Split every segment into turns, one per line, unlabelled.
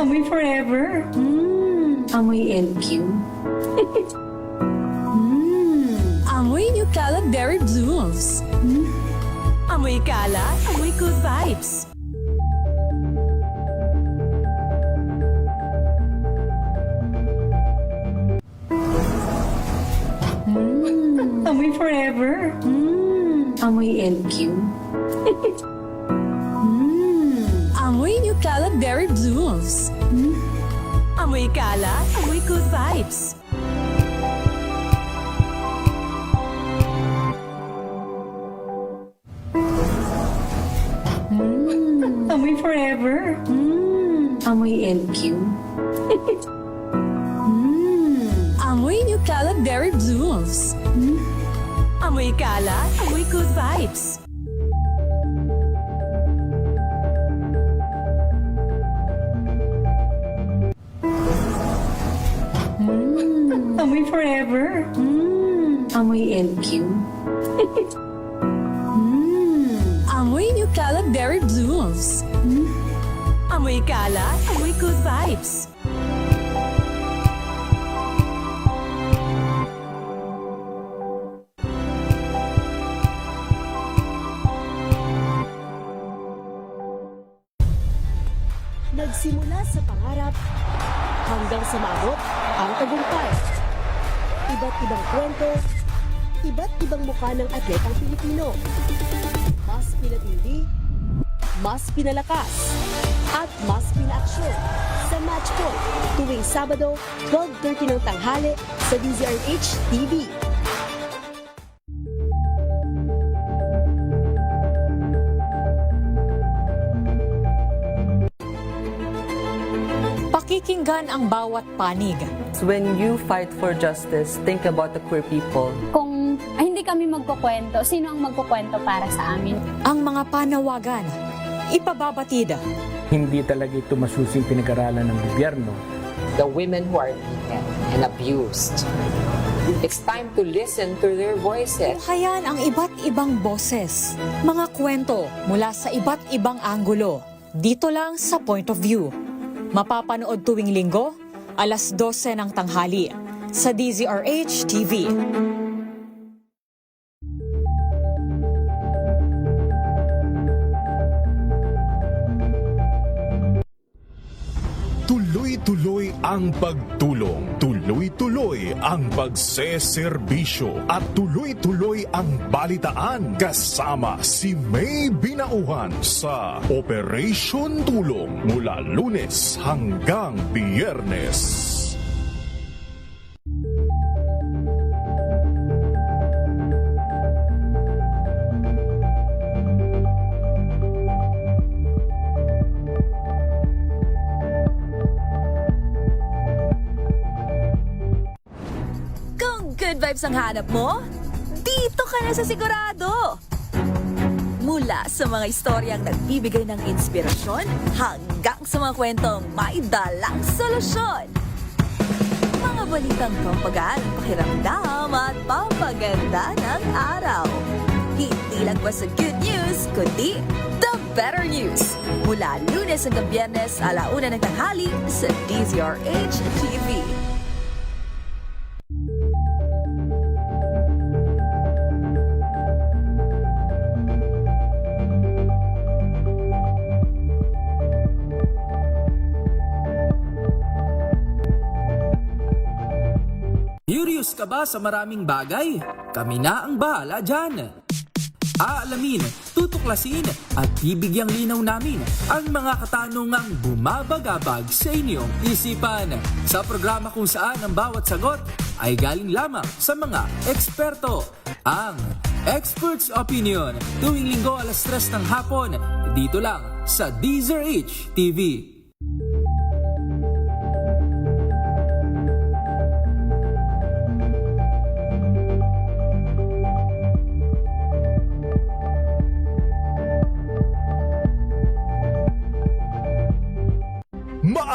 Amoy forever.
Amoy LQ.
Amoy New Cala Berry Blooms. Amoy Cala, amoy good vibes.
Amoy forever.
Amoy LQ.
Amoy New Cala Berry Blooms. Amoy Cala, amoy good vibes.
Amoy forever.
Amoy LQ.
Amoy New Cala Berry Blooms. Amoy Cala, amoy good vibes.
Amoy forever.
Amoy LQ.
Amoy New Cala Berry Blooms. Amoy Cala, amoy good vibes.
Nagsimula sa pangarap hanggang sa maabot ang tagumpay. Iba't ibang kwento, iba't ibang mukha ng atletang Pilipino. Mas pinatindi, mas pinalakas, at mas pinaaksyon sa Match Point tuwing Sabado, 12:30 ng tanghali sa DZRH TV.
Pakikinggan ang bawat panig.
When you fight for justice, think about the queer people.
Kung hindi kami magkukwento, sino ang magkukwento para sa amin?
Ang mga panawagan, ipababatid.
Hindi talaga ito masusing pinag-aralan ng gobyerno.
The women who are beaten and abused. It's time to listen to their voices.
Tunghayan ang iba't ibang boses. Mga kwento mula sa iba't ibang anggulo. Dito lang sa Point of View. Mapapanood tuwing linggo, alas 12 ng tanghali sa DZRH TV.
Tuloy-tuloy ang pagtulong, tuloy-tuloy ang pagseserbisyo, at tuloy-tuloy ang balitaan kasama si May Binauhan sa Operation Tulong mula Lunes hanggang Biyernes.
Good vibes ang hanap mo? Dito ka na sa sigurado! Mula sa mga istoryang nagbibigay ng inspirasyon hanggang sa mga kwentong may dalang solusyon. Mga balitang pampagaan, pakiramdam at pampaganda ng araw. Hindi lang ba sa good news, kundi the better news. Mula Lunes hanggang Biyernes, 1:00 ng tanghali sa DZRH TV.
Curious ka ba sa maraming bagay? Kami na ang bahala dyan. Aalamin, tutuklasin at bibigyang linaw namin ang mga katanungang bumabagabag sa inyong isipan. Sa programa kung saan ang bawat sagot ay galing lamang sa mga eksperto. Ang Expert's Opinion, tuwing linggo alas 3 ng hapon, dito lang sa DZRH TV.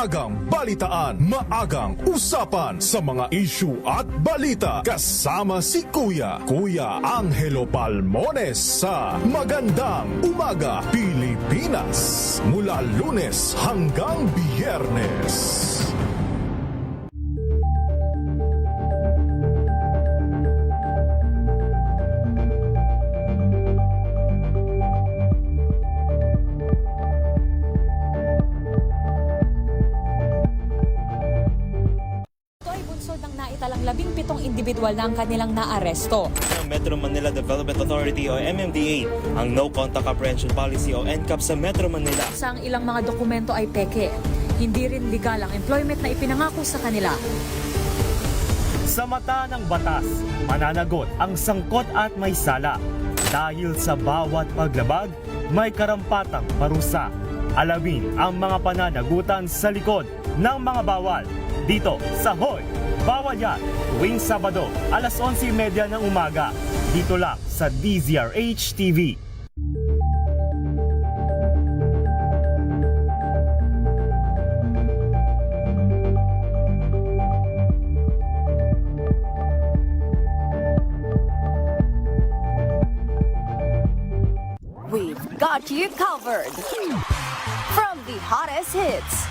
maagang balitaan, maagang usapan sa mga issue at balita. Kasama si Kuya Angelo Palmones sa Magandang Umaga Pilipinas. Mula Lunes hanggang Biyernes.
Naitalang 17 individual na ang kanilang naaresto.
Ng Metro Manila Development Authority o MMDA ang No Contact Apprehension Policy o NCAP sa Metro Manila.
Sa ang ilang mga dokumento ay peke. Hindi rin legal ang employment na ipinangako sa kanila.
Sa mata ng batas, mananagot ang sangkot at may sala. Dahil sa bawat paglabag, may karampatang parusa. Alamin ang mga pananagutan sa likod ng mga bawal. Dito sa Hoy! Bawal Yan, tuwing Sabado, alas 11:30 ng umaga. Dito lang sa DZRH TV.
We've got you covered. From the hottest hits,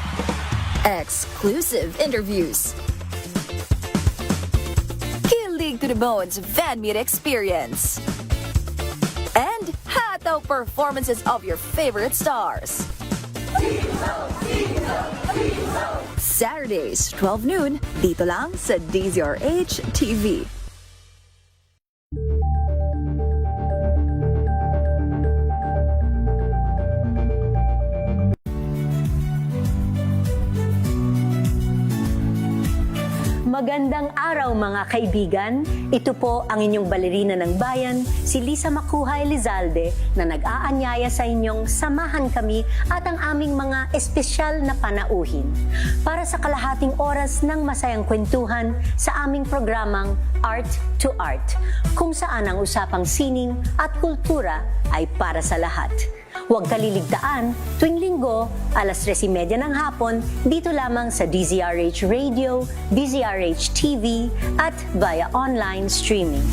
exclusive interviews, kilig to the bones fan meet experience, and hataw performances of your favorite stars. Saturdays, 12 noon, dito lang sa DZRH TV.
Magandang araw mga kaibigan. Ito po ang inyong balerina ng bayan, si Lisa Macuha Elizalde, na nag-aanyaya sa inyong samahan kami at ang aming mga espesyal na panauhin para sa kalahating oras ng masayang kwentuhan sa aming programang Art to Art, kung saan ang usapang sining at kultura ay para sa lahat. Huwag kaliligtaan, tuwing linggo, alas 3:30 ng hapon, dito lamang sa DZRH Radio, DZRH TV, at via online streaming.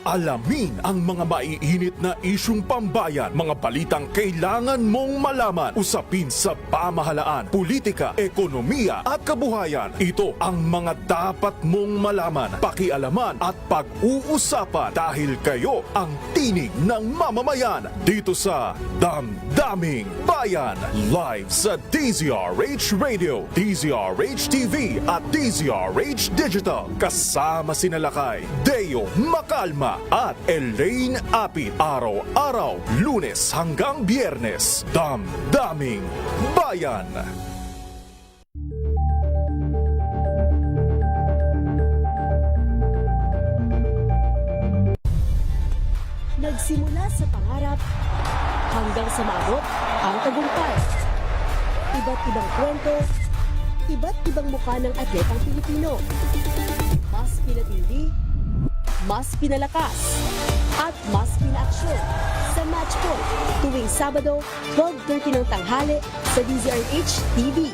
Alamin ang mga maiinit na isyung pambayan, mga balitang kailangan mong malaman, usapin sa pamahalaan, politika, ekonomiya at kabuhayan. Ito ang mga dapat mong malaman, pakialaman at pag-uusapan dahil kayo ang tinig ng mamamayan dito sa Damdaming Bayan. Live sa DZRH Radio, DZRH TV at DZRH Digital. Kasama sinalakay Deo Macalma at Elaine Apit. Araw-araw, Lunes hanggang Biyernes. Damdaming Bayan.
Nagsimula sa pangarap hanggang sa maabot ang tagumpay. Iba't ibang kwento, iba't ibang mukha ng atletang Pilipino. Mas pinatindi, mas pinalakas, at mas pinaaksyon sa Match Point tuwing Sabado, 12:30 ng tanghali sa DZRH TV.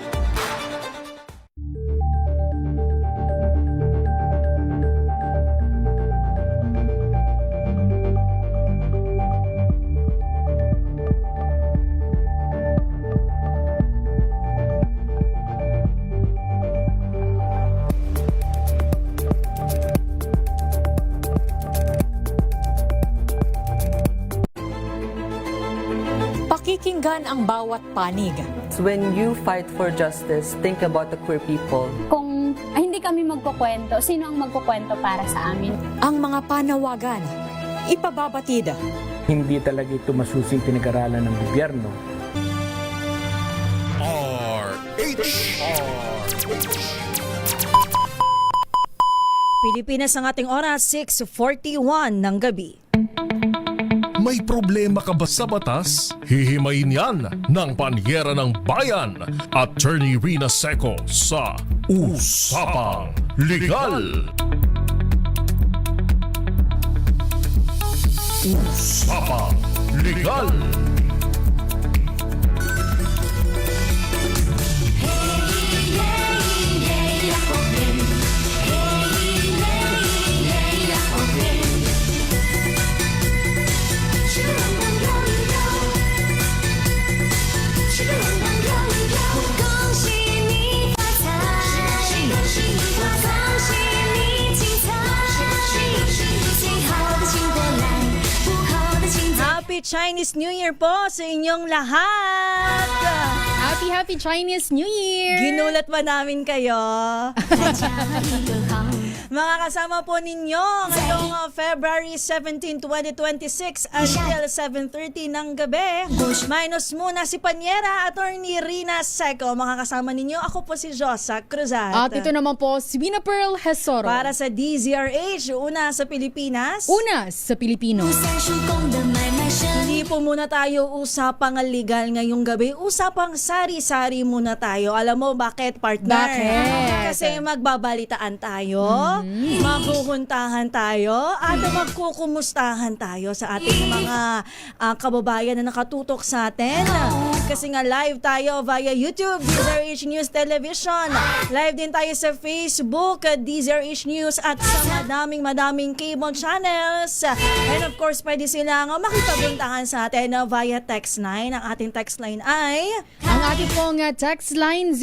Pakikinggan ang bawat panig.
When you fight for justice, think about the queer people.
Kung hindi kami magkukwento, sino ang magkukwento para sa amin?
Ang mga panawagan, ipababatid.
Hindi talaga ito masusing pinag-aralan ng gobyerno.
Pilipinas ang ating oras, 6:41 ng gabi.
May problema ka ba sa batas? Hihimayin yan ng Panyera ng Bayan, Attorney Rina Seco sa Usapang Legal. Usapang Legal.
Happy Chinese New Year po sa inyong lahat!
Happy Chinese New Year!
Ginulat ba namin kayo? Mga kasama po ninyo ngayong February 17, 2026 until 7:30 ng gabi. Minus muna si Panyera, Attorney Rina Seco. Mga kasama ninyo, ako po si Josa Cruzat.
At ito naman po si Vina Pearl Hesoro.
Para sa DZRH, una sa Pilipinas.
Una sa Pilipino.
Hindi po muna tayo usapang legal ngayong gabi. Usapang sari-sari muna tayo. Alam mo bakit, partner?
Bakit?
Kasi magbabalitaan tayo, magkukuntahan tayo, at magkukumustahan tayo sa ating mga kababayan na nakatutok sa atin. Kasi nga live tayo via YouTube, DZRH News Television. Live din tayo sa Facebook, DZRH News, at sa madaming cable channels. And of course, pwede silang makipagpuntahan sa atin via text line. Ang ating text line ay...
Ang ating pong text line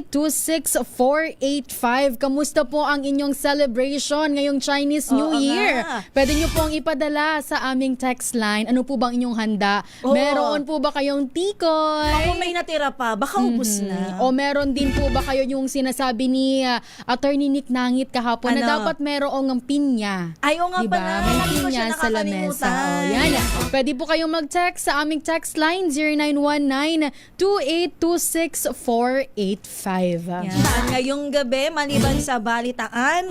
0919-2826-485. Kamusta po ang inyong celebration ngayong Chinese New
Oo
Year?
nga.
Pwede nyo pong ipadala sa aming text line. Ano po bang inyong handa?
Oo.
Meron po ba kayong tikoy?
Kung may natira pa, baka ubus na.
O meron din po ba kayo yung sinasabi ni Attorney Nick Nangit kahapon na
Ano?
dapat merong pinya?
Ay, oo nga
Diba?
pala.
May
Lagi ko siya
pinya sa lamesa.
nakakalimutan.
O, yan. Pwede po kayong mag-text sa aming text line 0919-2826-485.
Yan. Ngayong gabi, maliban sa balitaan,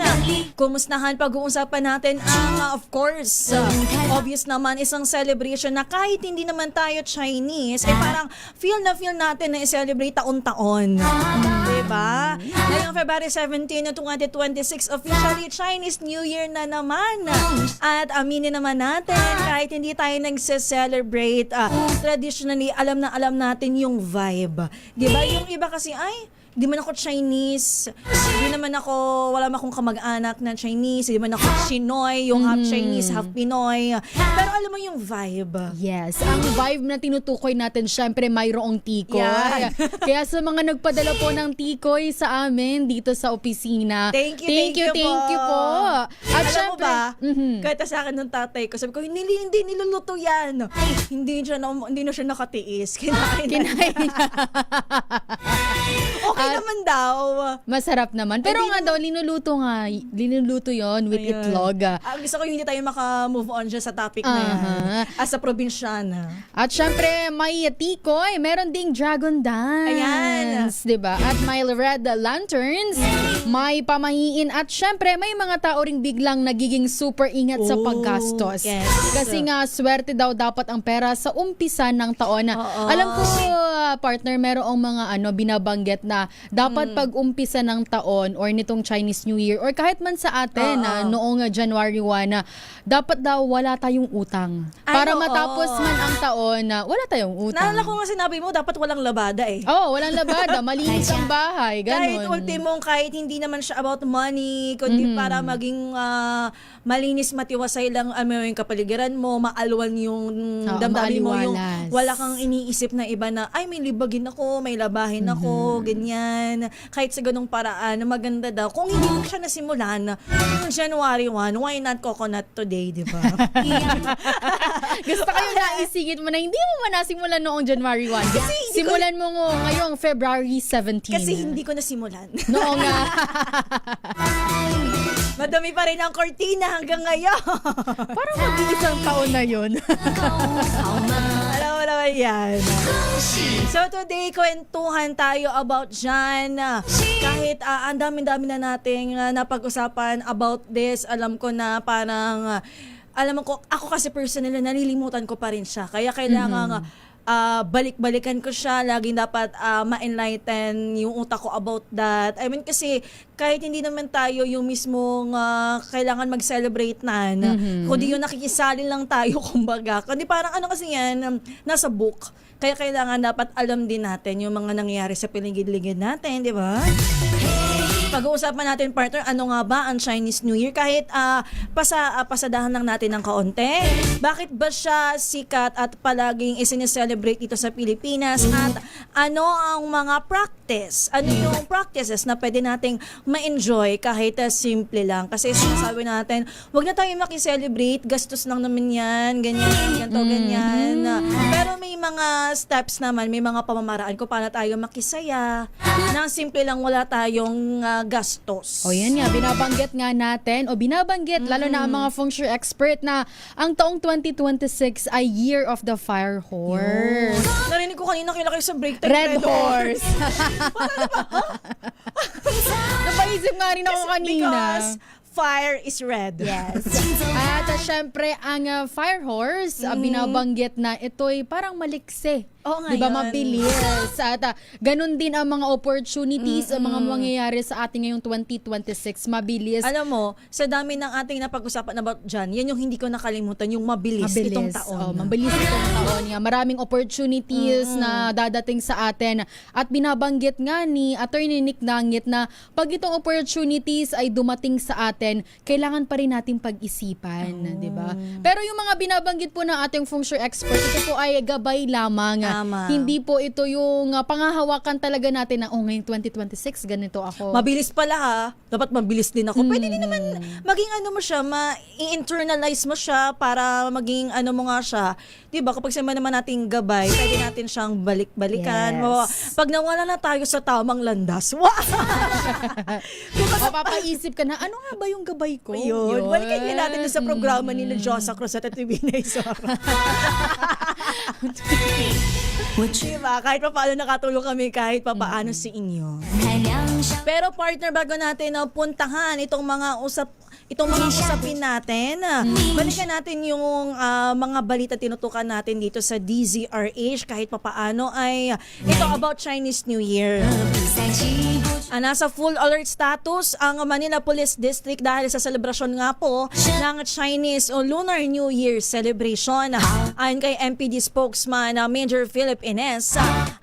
kumustahan pag-uusapan natin ang, of course, obvious naman, isang celebration na kahit hindi naman tayo Chinese, ay parang feel natin na i-celebrate taon-taon. Diba? Ngayong February 17, 2026, officially Chinese New Year na naman. At aminin naman natin, kahit hindi tayo nagse-celebrate, traditionally, alam natin yung vibe. Diba? Yung iba kasi, ay, di man ako Chinese, di naman ako, wala man akong kamag-anak na Chinese, di man ako Chinoy, yung half Chinese, half Pinoy. Pero alam mo yung vibe.
Yes, ang vibe na tinutukoy natin, syempre mayroong tikoy.
Yan.
Kaya sa mga nagpadala po ng tikoy sa amin dito sa opisina,
Thank you
po. At
Alam
syempre,
mo ba, kahit sa akin ng tatay ko, sabi ko, hindi niluluto yan. Hindi na siya nakatiis. Kinain niya. Okay naman daw.
Masarap naman. Pero nga daw, linuluto yon with
Ayun.
itlog.
Gusto ko yung hindi tayo maka-move on siya sa topic na yan. As a probinsyana.
At syempre, may tikoy. Meron ding dragon dance.
Ayan.
Diba? At may red lanterns. May pamahiin. At syempre, may mga tao ring biglang nagiging super ingat sa paggastos.
Yes.
Kasi nga, swerte daw dapat ang pera sa umpisa ng taon.
Oo.
Alam ko, partner, merong mga binabanggit na dapat pag-umpisa ng taon or nitong Chinese New Year or kahit man sa atin noong January 1, dapat daw wala tayong utang. Para
oo.
matapos man ang taon na wala tayong utang.
Naalala ko nga sinabi mo, dapat walang labada eh.
Walang labada. Malinis ang bahay.
Kahit
Ganon.
ultimong, kahit hindi naman siya about money, kundi para maging malinis, matiwasay lang yung kapaligiran mo, maalwan yung damdamin mo, yung
maaliwalas.
wala kang iniisip na iba na, ay may libagin ako, may labahin ako, ganyan. Kahit sa ganung paraan, maganda daw. Kung hindi mo siya nasimulan, yung January 1, why not coconut today, di ba?
Gusto ko yung naisingit mo na hindi mo man nasimulan noong January 1. Simulan mo ngayong February 17.
Kasi hindi ko nasimulan.
Noong nga.
Madami pa rin ang kortina hanggang ngayon.
Parang mag-iisang taon na yun.
Alam mo naman yan. So today, kwentuhan tayo about dyan. Kahit ang dami-dami na nating napag-usapan about this, alam ko na parang
alam mo ko, ako kasi personally, nalilimutan ko pa rin siya. Kaya kailangan balik-balikan ko siya. Laging dapat ma-enlighten yung utak ko about that. I mean, kasi kahit hindi naman tayo yung mismong kailangan mag-celebrate kundi yung nakikisali lang tayo, kumbaga. Kundi parang ano kasi yan, nasa book. Kaya kailangan dapat alam din natin yung mga nangyayari sa paligid-ligid natin, di ba? Pag-uusapan natin, partner, ano nga ba ang Chinese New Year? Kahit pasadahan lang natin ng kaunti. Bakit ba siya sikat at palaging isineselebrate dito sa Pilipinas? At ano ang mga practice? Ano yung practices na pwede nating ma-enjoy kahit simple lang? Kasi sinasabi natin, wag na tayo makiselebrate, gastos lang naman yan, ganyan, ganito, ganyan. Pero may mga steps naman, may mga pamamaraan kung paano tayo makisaya. Nang simple lang, wala tayong gastos.
O yan nga, binabanggit nga natin, lalo na ang mga feng shui expert na ang taong 2026 ay Year of the Fire Horse.
Narinig ko kanina kayo sa break time.
Red Horse. Napaisip nga rin ako kanina.
Because fire is red.
Yes. At syempre, ang Fire Horse, binabanggit na ito'y parang maliksi.
Oo nga
diba,
yun.
mabilis. At ganun din ang mga opportunities, ang mga mangyayari sa ating ngayong 2026. Mabilis.
Alam mo, sa dami ng ating napag-usapan about dyan, yan yung hindi ko nakalimutan, yung mabilis itong taon.
Mabilis itong taon nga. Maraming opportunities na dadating sa atin. At binabanggit nga ni Attorney Nick Nangit na pag itong opportunities ay dumating sa atin, kailangan pa rin nating pag-isipan. Diba? Pero yung mga binabanggit po ng ating feng shui expert, ito po ay gabay lamang. Hindi po ito yung pangahawakan talaga natin na ngayong 2026 ganito ako.
Mabilis pala ha. Dapat mabilis din ako. Pwede din naman maging ano mo siya, ma-internalize mo siya para maging ano mo nga siya. Diba? Kapag sama naman nating gabay, pwede natin siyang balik-balikan.
Yes.
Pag nawala na tayo sa tamang landas,
Mapapaisip ka na, ano nga ba yung gabay ko?
Yun. Balikan din natin sa programa ni Josa Cruz at Tibina Isora. Diba? Kahit pa paano nakatulong kami, kahit pa paano si inyo. Pero partner, bago natin puntahan itong mga usapin natin, balikan natin yung mga balita tinutukan natin dito sa DZRH kahit pa paano ay ito about Chinese New Year. Nasa full alert status ang Manila Police District dahil sa selebrasyon nga po ng Chinese o Lunar New Year celebration. Ayon kay MPD spokesman Major Philip Ines,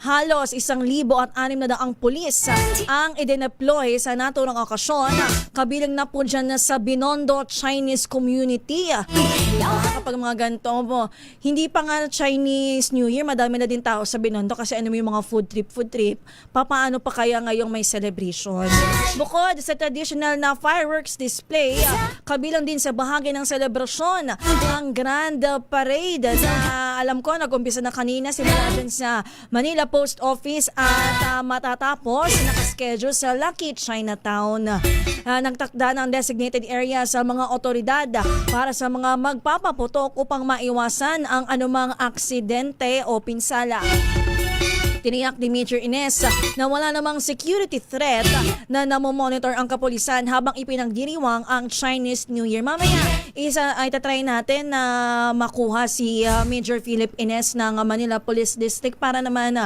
halos 1,600 pulis ang idineploy sa naturang okasyon. Kabilang na po dyan sa Binondo Chinese community. Kapag mga ganito po, hindi pa nga Chinese New Year, madami na din tao sa Binondo kasi ano yung mga food trip, papaano pa kaya ngayong may celebration? Bukod sa traditional na fireworks display, kabilang din sa bahagi ng selebrasyon ang Grand Parade na alam ko nag-umpisa na kanina simula dyan sa Manila Post Office at matatapos nakaschedule sa Lucky Chinatown. Nagtakda ng designated area sa mga otoridad para sa mga magpapaputok upang maiwasan ang anumang aksidente o pinsala. Tiniyak ni Major Ines na wala namang security threat na namomonitor ang kapulisan habang ipinagdiriwang ang Chinese New Year. Mamaya, itatry natin na makuha si Major Philip Ines ng Manila Police District para naman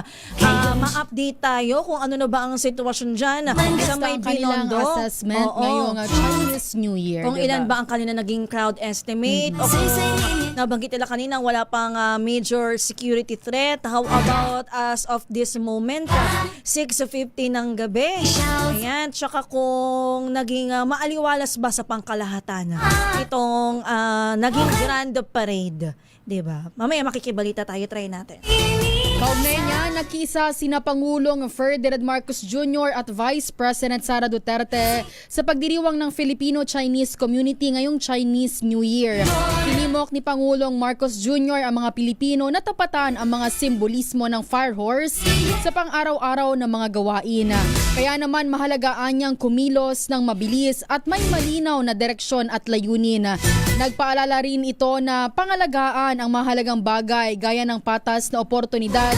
ma-update tayo kung ano na ba ang sitwasyon dyan sa may Binondo.
Assessment ngayong Chinese New Year.
Kung ilan ba ang kanina naging crowd estimate o kung nabanggit nila kanina wala pang major security threat. How about as of this moment, 6:50 ng gabi. Ayan, tsaka kung naging maaliwalas ba sa pangkalahatan itong naging Grand Parade. Diba? Mamaya makikibalita tayo, try natin.
Kaugnay niya, nakisa sina Pangulong Ferdinand Marcos Jr. at Vice President Sara Duterte sa pagdiriwang ng Filipino-Chinese community ngayong Chinese New Year. Tinimok ni Pangulong Marcos Jr. ang mga Pilipino na tapatan ang mga simbolismo ng fire horse sa pang-araw-araw na mga gawain. Kaya naman mahalagaan niyang kumilos ng mabilis at may malinaw na direksyon at layunin. Nagpaalala rin ito na pangalagaan ang mahalagang bagay gaya ng patas na oportunidad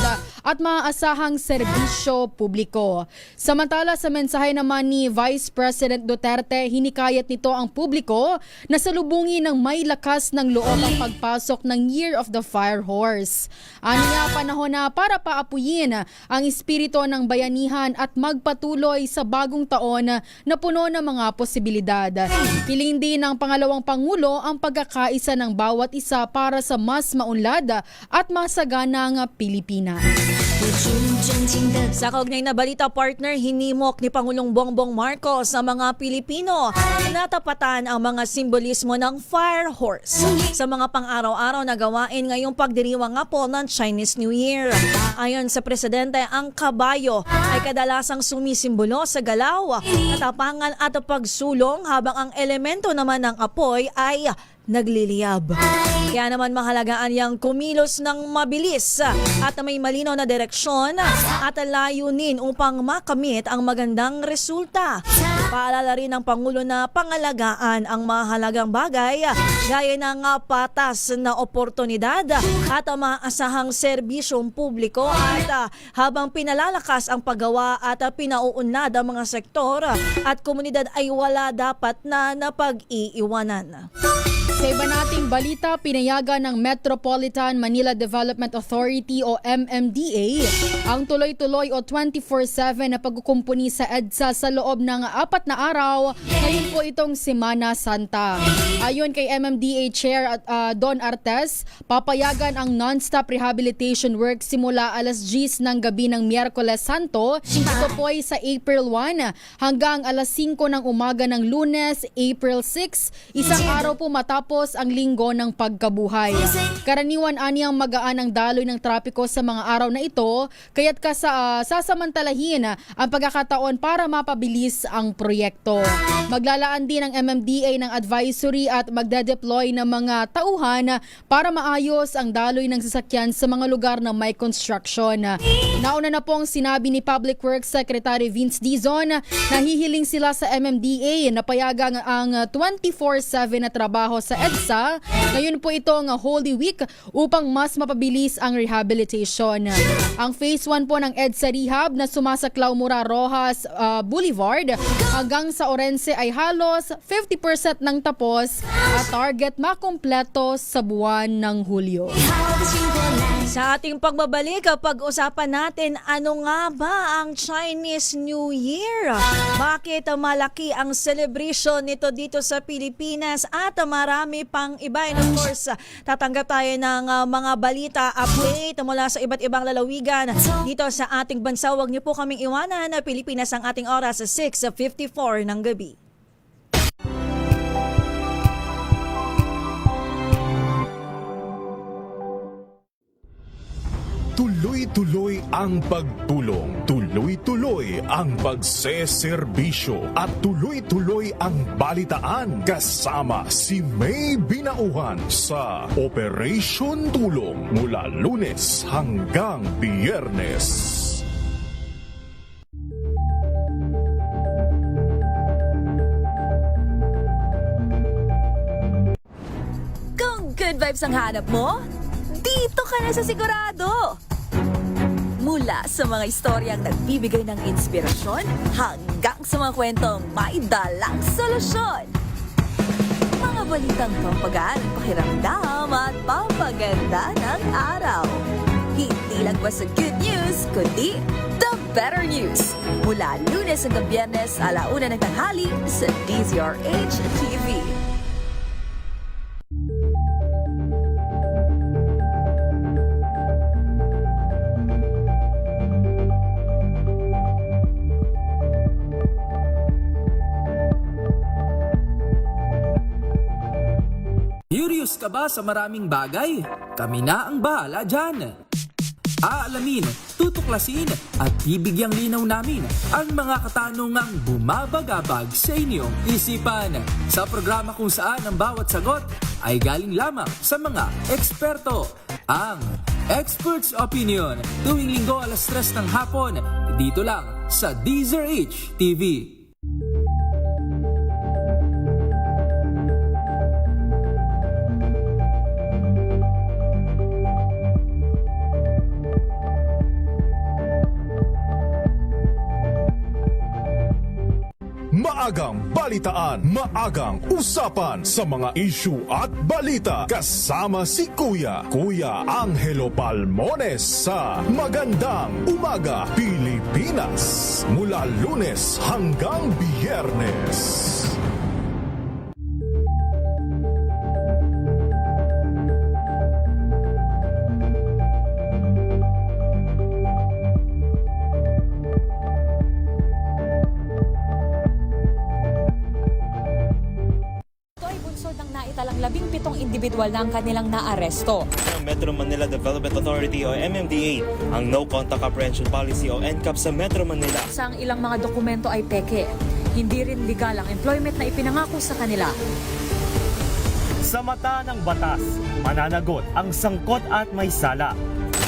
at maaasahang serbisyo publiko. Samantala sa mensahe naman ni Vice President Duterte, hinikayat nito ang publiko na salubungin ng may lakas ng loob ang pagpasok ng Year of the Fire Horse. Aniya, panahon na para paapuyin ang espiritu ng bayanihan at magpatuloy sa bagong taon na puno ng mga posibilidad. Piling din ng pangalawang Pangulo ang pagkakaisa ng bawat isa para sa mas maunlad at masaganang Pilipinas.
Sa kaugnay na balita, partner, hinimok ni Pangulong Bongbong Marcos sa mga Pilipino na natapatan ang mga simbolismo ng fire horse sa mga pang-araw-araw na gawain ngayong pagdiriwang nga po ng Chinese New Year. Ayon sa presidente, ang kabayo ay kadalasang sumisimbolo sa galaw, katapangan at pagsulong, habang ang elemento naman ng apoy ay nagliliyab. Kaya naman mahalagaan yang kumilos ng mabilis at may malinaw na direksyon at layunin upang makamit ang magandang resulta. Paalala rin ng Pangulo na pangalagaan ang mahalagang bagay gaya ng patas na oportunidad at maasahang serbisyong publiko, at habang pinalalakas ang paggawa at pinauunlad ang mga sektor at komunidad ay wala dapat na napag-iiwanan.
Sa iba nating balita, pinayagan ng Metropolitan Manila Development Authority o MMDA ang tuloy-tuloy o 24/7 na pagkukumpuni sa EDSA sa loob ng 4 na araw ngayon po itong Semana Santa. Ayon kay MMDA Chair Don Artes, papayagan ang non-stop rehabilitation work simula alas 10 ng gabi ng Miyerkules Santo. Ito po ay sa April 1 hanggang alas 5 ng umaga ng Lunes, April 6, isang araw po matapos ang linggo ng pagkabuhay. Karaniwan aniyang magaan ang daloy ng trapiko sa mga araw na ito, kaya't sasamantalahin ang pagkakataon para mapabilis ang proyekto. Maglalaan din ang MMDA ng advisory at magdedeploy ng mga tauhan para maayos ang daloy ng sasakyan sa mga lugar na may construction. Nauna na pong sinabi ni Public Works Secretary Vince Dizon na hihiling sila sa MMDA na payagang ang 24/7 na trabaho sa EDSA. Ngayon po itong Holy Week upang mas mapabilis ang rehabilitation. Ang Phase 1 po ng EDSA Rehab na sumasaklaw mula Rojas Boulevard hanggang sa Orense ay halos 50% ng tapos at target makumpleto sa buwan ng Hulyo.
Sa ating pagbabalik, pag-usapan natin ano nga ba ang Chinese New Year? Bakit malaki ang celebration nito dito sa Pilipinas at marami pang iba? And of course, tatanggap tayo ng mga balita, update mula sa iba't ibang lalawigan dito sa ating bansa. Huwag niyo po kaming iwanan. Pilipinas ang ating oras sa 6:54 ng gabi.
Tuloy-tuloy ang pagtulong, tuloy-tuloy ang pagseserbisyo at tuloy-tuloy ang balitaan kasama si May Binauhan sa Operation Tulong mula Lunes hanggang Biyernes.
Kung good vibes ang hanap mo, dito ka na sa Sigurado! Mula sa mga istoryang nagbibigay ng inspirasyon hanggang sa mga kwentong may dalang solusyon. Mga balitang pampagaan, pakiramdam at pampaganda ng araw. Hindi lang ba sa good news, kundi the better news. Mula Lunes hanggang Biyernes, 1:00 ng tanghali sa DZRH TV.
Curious ka ba sa maraming bagay? Kami na ang bahala dyan. Aalamin, tutuklasin at bibigyang linaw namin ang mga katanungang bumabagabag sa inyong isipan. Sa programa kung saan ang bawat sagot ay galing lamang sa mga eksperto. Ang Expert's Opinion, tuwing linggo 3:00 ng hapon, dito lang sa DZRH TV.
maagang balitaan, maagang usapan sa mga issue at balita. Kasama si Kuya Angelo Palmones sa Magandang Umaga Pilipinas. Mula Lunes hanggang Biyernes.
Naitalang 17 individual na ang kanilang naaresto.
Ng Metro Manila Development Authority o MMDA ang No Contact Apprehension Policy o NCAP sa Metro Manila.
Sa ang ilang mga dokumento ay peke. Hindi rin legal ang employment na ipinangako sa kanila.
Sa mata ng batas, mananagot ang sangkot at may sala.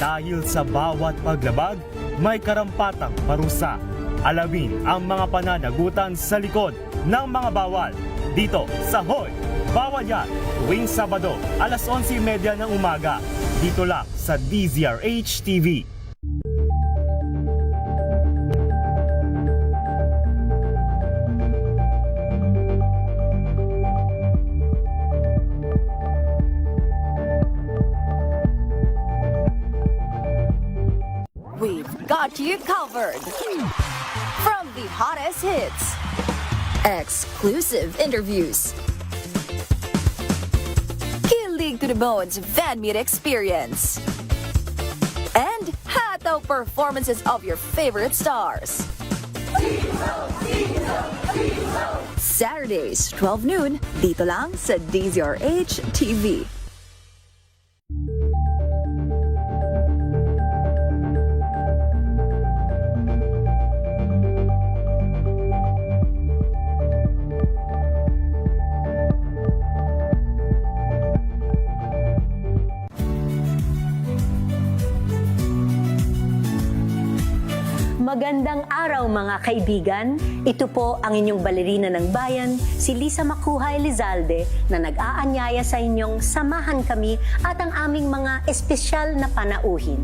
Dahil sa bawat paglabag, may karampatang parusa. Alamin ang mga pananagutan sa likod ng mga bawal. Dito sa Hoy! Bawal Yan, tuwing Sabado, alas 11:30 ng umaga. Dito lang sa DZRH TV.
We've got you covered. From the hottest hits, exclusive interviews, Kilig to the Bones fan meet experience, and hataw performances of your favorite stars. Saturdays, 12 noon, dito lang sa DZRH TV.
Magandang araw mga kaibigan. Ito po ang inyong balerina ng bayan, si Lisa Makuhay Lizalde, na nag-aanyaya sa inyong samahan kami at ang aming mga espesyal na panauhin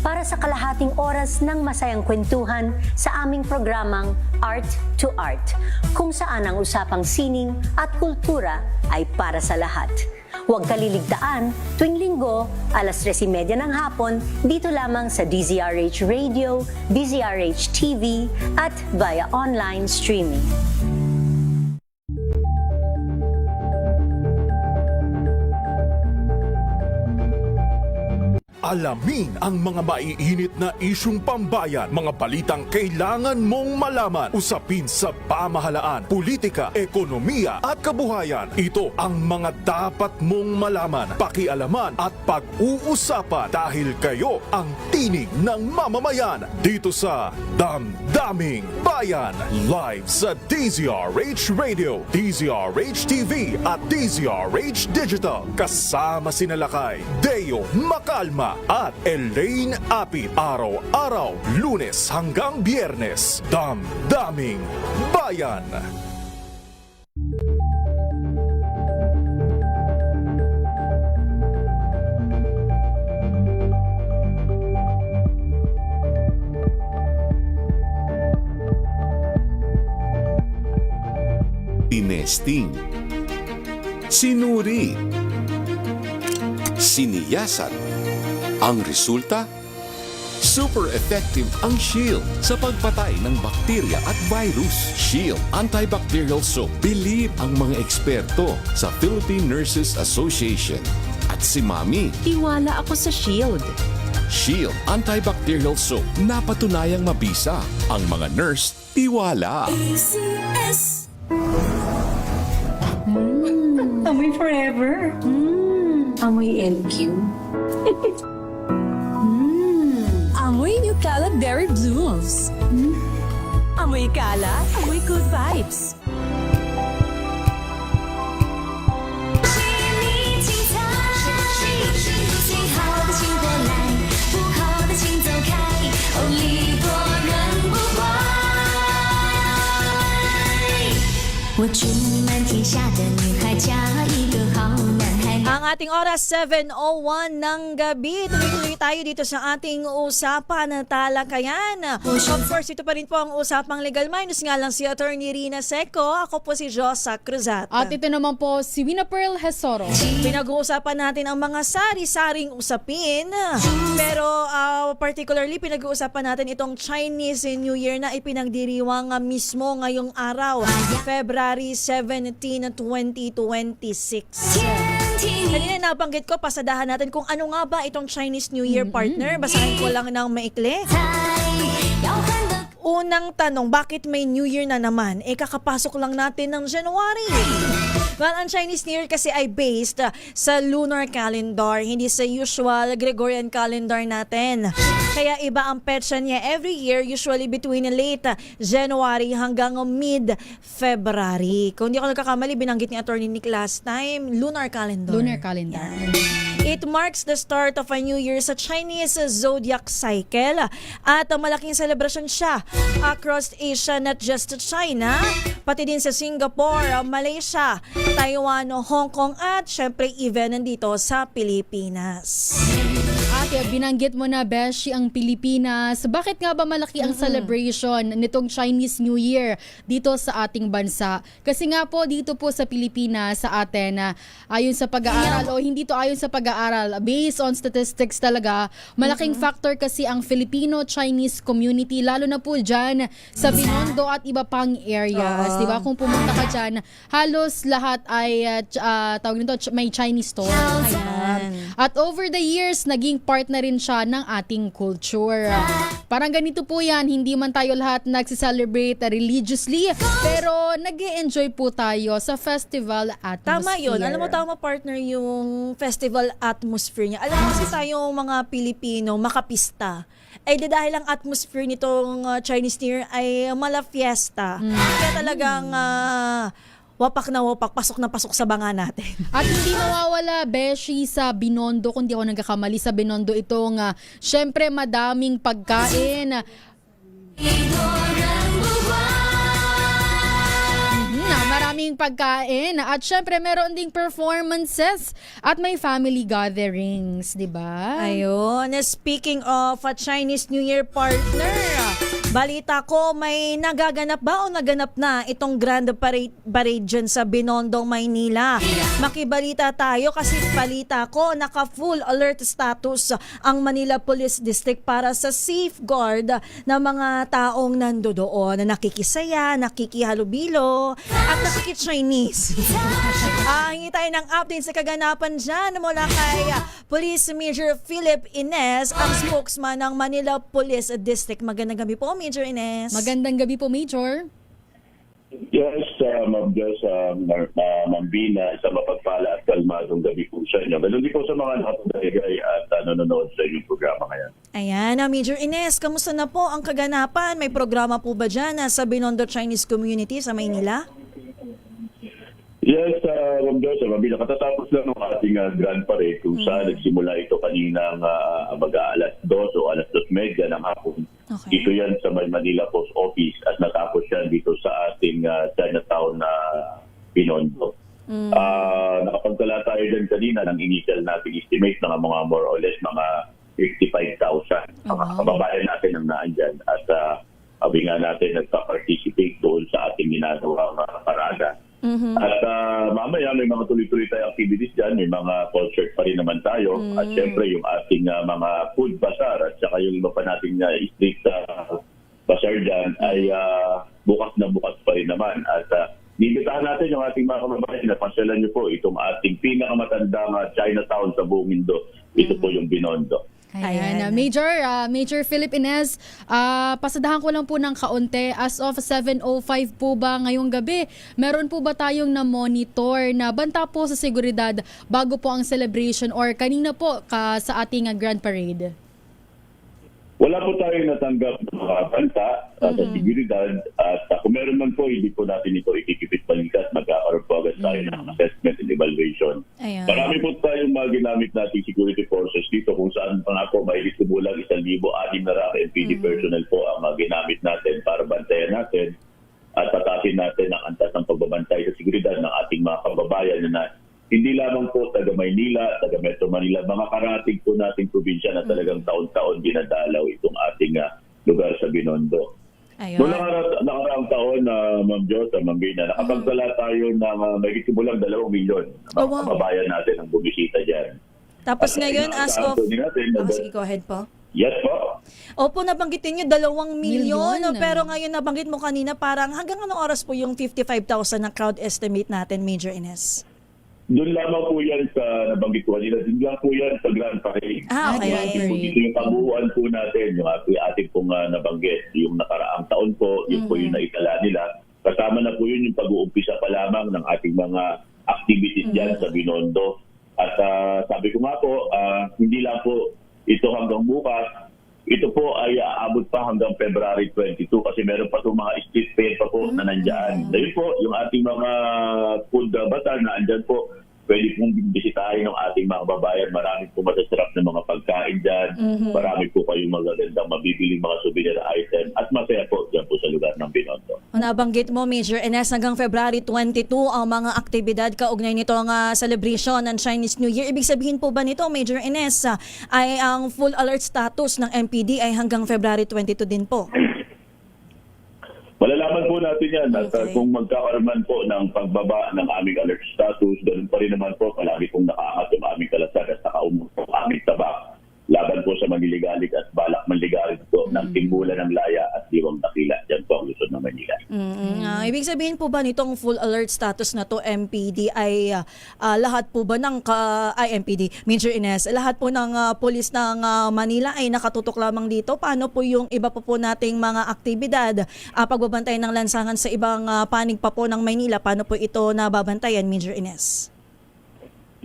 para sa kalahating oras ng masayang kwentuhan sa aming programang Art to Art, kung saan ang usapang sining at kultura ay para sa lahat. Huwag kaliligtaan, tuwing linggo, alas 3:30 ng hapon, dito lamang sa DZRH Radio, DZRH TV, at via online streaming.
Alamin ang mga maiinit na isyung pambayan, mga balitang kailangan mong malaman, usapin sa pamahalaan, politika, ekonomiya at kabuhayan. Ito ang mga dapat mong malaman, pakialaman at pag-uusapan dahil kayo ang tinig ng mamamayan dito sa Damdaming Bayan. Live sa DZRH Radio, DZRH TV at DZRH Digital. Kasama sina Lakay, Deo Macalma at Elaine Apit. Araw-araw, Lunes hanggang Biyernes. Damdaming Bayan.
Tinesting, sinuri, siniyasan. Ang resulta? Super effective ang Shield sa pagpatay ng bakterya at virus. Shield Antibacterial Soap. Believe ang mga eksperto sa Philippine Nurses Association. At si Mami,
Tiwala ako sa Shield.
Shield Antibacterial Soap. Napatunayang mabisa. Ang mga nurse, tiwala.
Amoy forever.
Amoy LQ.
Amoy Nutella Berry Blooms. Amoy kalat, amoy good vibes.
Ang ating oras, 7:01 ng gabi. Tuloy-tuloy tayo dito sa ating usapan na talakayan. Of course, ito pa rin po ang usapang legal minus. Nga lang si Attorney Rina Seco. Ako po si Josa Cruzat.
At ito naman po si Wina Pearl Hesoro.
Pinag-uusapan natin ang mga sari-saring usapin. Pero particularly, pinag-uusapan natin itong Chinese New Year na ipinagdiriwang mismo ngayong araw, February 17, 2026. Kanina nabanggit ko, pasadahan natin kung ano nga ba itong Chinese New Year, partner. Basahin ko lang ng maikli. Unang tanong, bakit may New Year na naman? Kakapasok lang natin ng January. Well, ang Chinese New Year kasi ay based sa lunar calendar, hindi sa usual Gregorian calendar natin. Kaya iba ang petsa niya every year, usually between late January hanggang mid-February. Kung hindi ako nagkakamali, binanggit ni Attorney Nick last time, lunar calendar.
Lunar calendar.
It marks the start of a new year sa Chinese zodiac cycle at malaking celebration siya across Asia, not just China, pati din sa Singapore, Malaysia, Taiwan, Hong Kong at syempre even nandito sa Pilipinas.
At binanggit mo na, Beshi, ang Pilipinas. Bakit nga ba malaki ang celebration nitong Chinese New Year dito sa ating bansa? Kasi nga po dito po sa Pilipinas, sa atin, ayon sa pag-aaral o hindi to ayon sa pag-aaral, based on statistics talaga, malaking factor kasi ang Filipino-Chinese community, lalo na po dyan sa Binondo at iba pang areas. Diba? Kung pumunta ka dyan, halos lahat ay tawag nito, may Chinese store. At over the years, naging part na rin siya ng ating culture. Parang ganito po yan, hindi man tayo lahat nagsiselebrate religiously, pero nag-e-enjoy po tayo sa festival atmosphere.
Tama yun. Alam mo, tama partner yung festival atmosphere niya. Alam mo kasi tayong mga Pilipino, makapista. Dahil ang atmosphere nitong Chinese New Year ay mala fiesta. Kaya talagang wapak na wapak, pasok na pasok sa banga natin.
At hindi mawawala, Beshi, sa Binondo, kung di ako nagkakamali, sa Binondo itong, syempre, madaming pagkain. Maraming pagkain. At syempre, meron ding performances at may family gatherings, di ba?
Ayun. Speaking of a Chinese New Year, partner, balita ko, may nagaganap ba o naganap na itong Grand Parade dyan sa Binondong, Maynila? Makibalita tayo kasi balita ko, naka-full alert status ang Manila Police District para sa safeguard ng mga taong nandoon na nakikisaya, nakikihalubilo, at nakiki-Chinese. Hingi tayo ng update sa kaganapan dyan mula kay Police Major Philip Ines, ang spokesman ng Manila Police District. Magandang gabi po, Major Ines.
Magandang gabi po, Major.
Yes, Ma'am Jess, Ma'am Bina, isang mapagpala at kalmadong gabi po sa inyo. Ganun din po sa mga nakapagdagay at nanonood sa inyong programa ngayon.
Ayan, Major Ines, kamusta na po ang kaganapan? May programa po ba dyan sa Binondo Chinese Community sa Maynila?
Yes, Ma'am Jess, Ma'am Bina, katatapos lang ng ating Grand Parade kung saan nagsimula ito kaninang mag-aalas 2 o alas 2:30 ng hapon. Okay. Dito yan sa Manila Post Office at natapos yan dito sa ating Chinatown na Binondo. Nakapagtala tayo dyan kanina ng initial nating estimate ng mga more or less mga 55,000 mga kababayan natin ang naan dyan. At sabi nga natin nagpa-participate doon sa ating ginagawa parada. At mamaya may mga tuloy-tuloy tayong activities dyan, may mga concert pa rin naman tayo. At syempre yung ating mga food bazaar at saka yung iba pa nating street bazaar dyan ay bukas na bukas pa rin naman. At nibitahan natin yung ating mga kababayan na pasyalan nyo po itong ating pinakamatandang Chinatown sa buong mundo. Ito po yung Binondo.
Ayan. Major Philip Ines, pasadahan ko lang po ng kaunti. As of 7:05 po ba ngayong gabi, meron po ba tayong na-monitor na banta po sa seguridad bago po ang celebration or kanina po sa ating Grand Parade?
Wala po tayong natanggap ng mga banta sa seguridad at kung meron man po, hindi po natin ito ikikipit balikat, mag-aarap po agad tayo ng assessment and evaluation. Marami po tayong mga ginamit nating security forces dito kung saan pa nga po may kumulang 1,600 NPD personnel po ang ginamit natin para bantayan natin at patasin natin ang antas ng pagbabantay sa seguridad ng ating mga kababayan na hindi lamang po taga Maynila, taga Metro Manila, mga karating po nating probinsya na talagang taon-taon dinadalaw itong ating lugar sa Binondo. Noong nakaraang taon, Ma'am Jot, Ma'am Bina, nakapagtala tayo ng may kumulang 2 milyon na mga kababayan natin ang bumisita dyan.
Tapos
At
ngayon, as of... sige, go ahead po.
Yes po.
Opo, nabanggitin niyo 2 milyon. Pero ngayon nabanggit mo kanina, parang hanggang anong oras po yung 55,000 na crowd estimate natin, Major Ines?
Doon lamang po yan sa nabanggit ko kanina. Doon lang po yan sa Grand Parade.
Okay.
Ito yung kabuuan po natin, yung ating pong nabanggit. Yung nakaraang taon po, yun po yung naitala nila. Kasama na po yun yung pag-uumpisa pa lamang ng ating mga activities dyan sa Binondo. At sabi ko nga po, hindi lang po ito hanggang bukas. Ito po ay aabot pa hanggang February 22 kasi meron pa itong mga street fair pa po na nandyan. Dahil po, yung ating mga food bazaar na andyan po, pwede pong bisitahin ng ating mga babayan. Marami po masasarap na mga pagkain dyan. Marami po kayong magagandang mabibiling mga souvenir item. At masaya po dyan po sa lugar ng Binondo.
Nabanggit mo, Major Ines, hanggang February 22 ang mga aktibidad kaugnay nito ang celebration ng Chinese New Year. Ibig sabihin po ba nito, Major Ines, ay ang full alert status ng MPD ay hanggang February 22 din po?
Malalaman po natin yan at kung magkakaroon po ng pagbaba ng aming alert status, ganun pa rin naman po, palagi pong nakaangat yung aming kalasag at nakaumot po aming tabak laban po sa manliligalik at balak manligalig po ng timbulan ng laya at diwang dakila dyan po ang Luzon ng Manila.
Ibig sabihin po ba nitong full alert status na to MPD ay lahat po ba ng MPD, Major Ines, lahat po ng pulis ng Manila ay nakatutok lamang dito? Paano po yung iba po nating mga aktibidad, pagbabantay ng lansangan sa ibang panig pa po ng Maynila? Paano po ito nababantayan, Major Ines?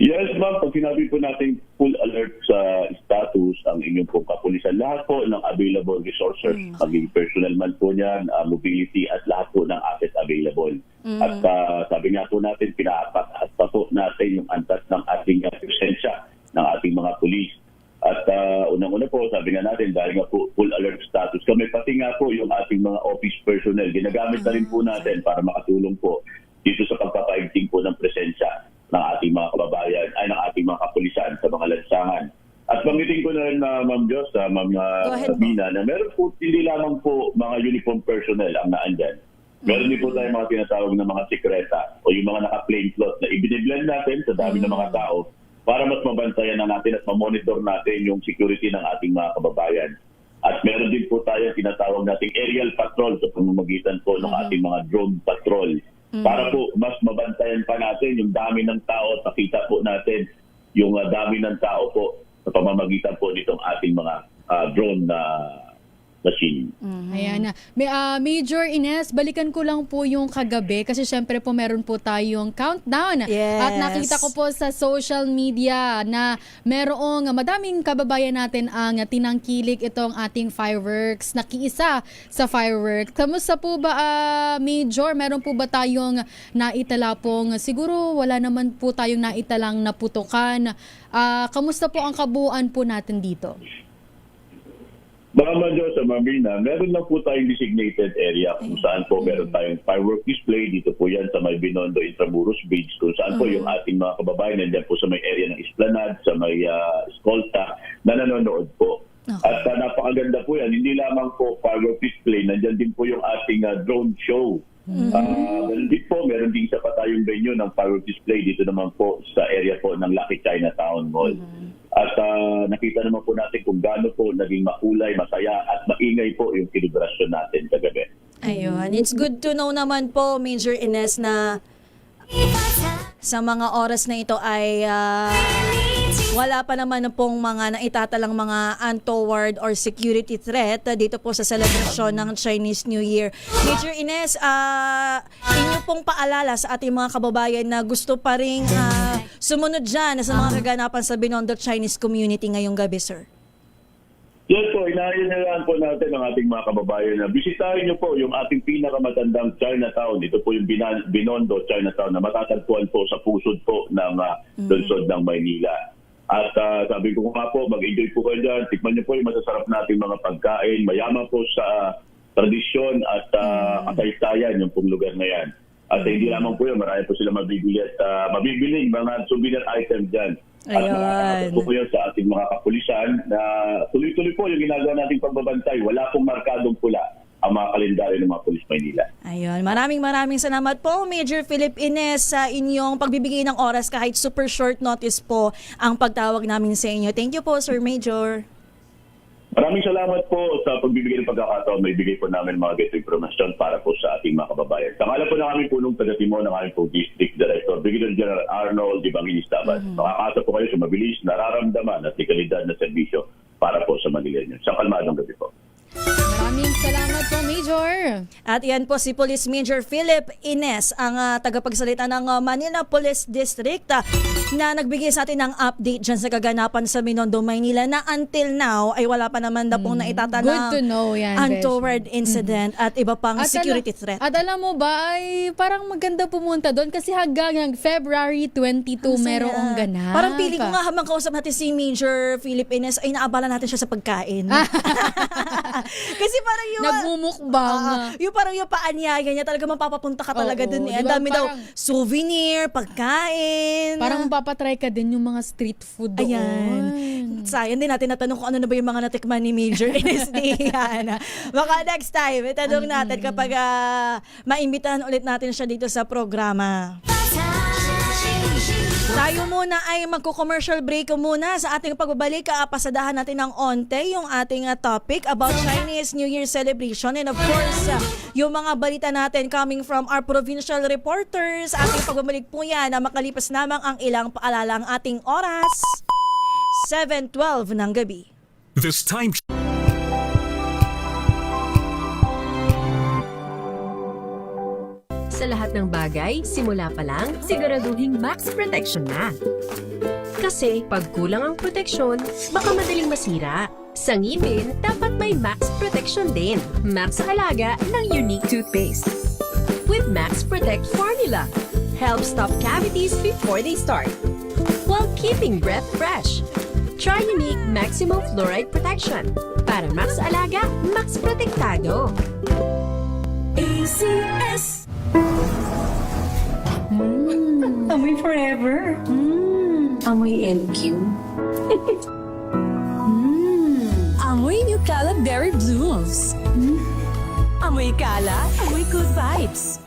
Yes, ma'am. Pag sinabi po natin full alert sa status ang inyong pong kapulisan, lahat po ng available resources, maging personal man po niyan, mobility at lahat po ng asset available. At sabi nga po natin, pinaapat pa po natin yung antas ng ating presensya ng ating mga pulis. At unang-una po, sabi nga natin, dahil nga po full alert status kami, pati nga po yung ating mga office personnel, ginagamit na rin po natin para makatulong po dito sa pagpapaigting po ng presensya ng ating mga kababayan, ay ng ating mga kapulisan sa mga lansangan. At banggitin ko na rin na Ma'am Diyos, Ma'am Sabina, na meron po, hindi lamang po mga uniform personnel ang naandyan. Meron din po tayong mga tinatawag na mga sekreta o yung mga naka-plain cloth na ibiniblend natin sa dami ng mga tao para mas mabantayan na natin at mamonitor natin yung security ng ating mga kababayan. At meron din po tayong tinatawag nating aerial patrol sa pamamagitan po ng ating mga drone patrol. Para po mas mabantayan pa natin yung dami ng tao at makita po natin yung dami ng tao po sa pamamagitan po nitong ating mga drone na machine.
Ayan na. Major Ines, balikan ko lang po yung kagabi kasi syempre po meron po tayong countdown. At nakita ko po sa social media na merong madaming kababayan natin ang tinangkilik itong ating fireworks. Nakiisa sa fireworks. Kamusta po ba, Major? Meron po ba tayong naitala pong, siguro wala naman po tayong naitalang naputukan. Kamusta po ang kabuuan po natin dito?
Ma'am Diyos sa Marina, meron lang po tayong designated area kung saan po meron tayong firework display. Dito po yan sa may Binondo Intramuros Beach kung saan po yung ating mga kababayan nandiyan po sa may area ng Esplanade, sa may Escolta na nanonood po. At napakaganda po yan. Hindi lamang po firework display, nandiyan din po yung ating drone show. Ganun din po, meron din isa pa tayong venue ng firework display dito naman po sa area po ng Lucky Chinatown Mall. At nakita naman po natin kung gaano po naging makulay, masaya at maingay po yung selebrasyon natin kagabi.
Ayun. It's good to know naman po, Major Ines, na sa mga oras na ito ay wala pa naman pong mga naitatalang mga untoward or security threat dito po sa selebrasyon ng Chinese New Year. Major Ines, inyo pong paalala sa ating mga kababayan na gusto pa rin sumunod dyan sa mga kaganapan sa Binondo Chinese community ngayong gabi, sir.
Yes po, inaayos po natin ang ating mga kababayan na bisitahin niyo po yung ating pinakamatandang Chinatown. Ito po yung Binondo Chinatown na matatagpuan po sa pusod po ng lungsod ng Maynila. At sabi ko nga po, mag-enjoy po kayo dyan. Tikman niyo po yung masasarap nating mga pagkain. Mayaman po sa tradisyon at kasaysayan yung pong lugar na yan. At hindi lamang po yun, marami po sila mabibili at mabibiling mga souvenir item dyan. At
Ayun.
po yun sa ating mga kapulisan na tuloy-tuloy po yung ginagawa nating pagbabantay. Wala pong markadong pula ang mga kalendaryo ng mga Pulis Maynila.
Ayun, maraming salamat po Major Philip Ines sa inyong pagbibigay ng oras kahit super short notice po ang pagtawag namin sa inyo. Thank you po, Sir Major.
Maraming salamat po sa pagbibigay ng pagkakataon. May bigay po namin mga ganitong impormasyon para po sa ating mga kababayan. Tangala po ng aming punong taga-timon ng aming po District Director, Brigadier General Arnold Dibanginis Tabas. Makakasa po kayo sa mabilis, nararamdaman at kalidad na serbisyo para po sa Manileño. Sa kalmadong gabi po.
Maraming salamat po, Major.
At yan po si Police Major Philip Ines, ang tagapagsalita ng Manila Police District na nagbigay sa atin ng update dyan sa kaganapan sa Binondo, Maynila na until now ay wala pa naman na pong naitatanang
Good to know yan,
untoward incident at iba pang security threat.
At alam mo ba, ay parang maganda pumunta doon kasi hanggang February 22 merong ganap.
Parang pili ko nga habang kausap natin si Major Philip Ines ay naabala natin siya sa pagkain. Kasi parang yung
nagmumukbang.
Yung parang yung paanyaya niya talaga mapapapunta ka talaga dun eh. Ang
diba?
dami daw souvenir, pagkain.
Parang mapapatry ka din yung mga street food doon.
Ayan. Sayang din natin natanong kung ano na ba yung mga natikman ni Major Ines Diana. Baka next time, itanong natin kapag maimbitahan ulit natin siya dito sa programa. Tayo muna ay magko-commercial break muna. Sa ating pagbabalik, pasadahan natin ng onte yung ating topic about Chinese New Year celebration. And of course, yung mga balita natin coming from our provincial reporters. Ating pagbabalik po yan na makalipas lamang ang ilang paalala ang ating oras. 7:12 ng gabi.
This time...
Sa lahat ng bagay, simula pa lang, siguraduhing max protection na. Kasi pag kulang ang proteksyon, baka madaling masira. Sa ngipin, dapat may max protection din. Max sa halaga ng unique toothpaste. With Max Protect Formula, help stop cavities before they start, while keeping breath fresh. Try unique maximum fluoride protection. Para max alaga, max protektado.
ACS.
Amoy forever.
Amoy LQ.
Amoy New Calab Berry Blooms. Amoy kala, amoy good vibes.